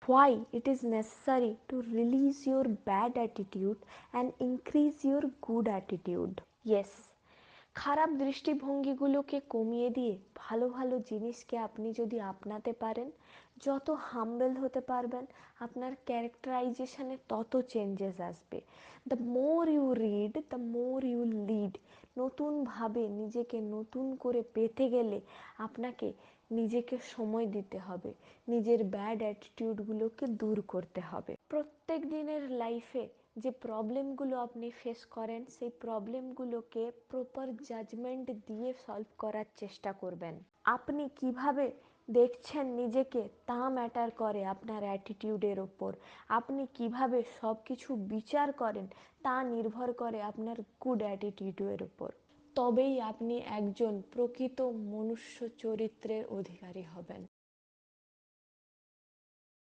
why it is necessary to release your bad attitude and increase your good attitude. Yes, খারাপ দৃষ্টিভঙ্গিগুলোকে কমিয়ে দিয়ে ভালো ভালো জিনিসকে আপনি যদি আপনাতে পারেন, যত হাম্বেল হতে পারবেন, আপনার ক্যারেক্টারাইজেশনে তত চেঞ্জেস আসবে। The more you read, the more you lead. নতুনভাবে নিজেকে নতুন করে পেতে গেলে আপনাকে নিজেকে সময় দিতে হবে, নিজের ব্যাড অ্যাটিটিউডগুলোকে দূর করতে হবে। প্রত্যেক দিনের লাইফে যে প্রবলেমগুলো আপনি ফেস করেন, সেই প্রবলেমগুলোকে প্রপার জাজমেন্ট দিয়ে সলভ করার চেষ্টা করবেন। আপনি কিভাবে দেখছেন নিজেকে তা ম্যাটার করে আপনার অ্যাটিটিউডের ওপর। আপনি কিভাবে সব কিছু বিচার করেন তা নির্ভর করে আপনার গুড অ্যাটিটিউডের ওপর। তবেই আপনি একজন প্রকৃত মনুষ্য চরিত্রের অধিকারী হবেন।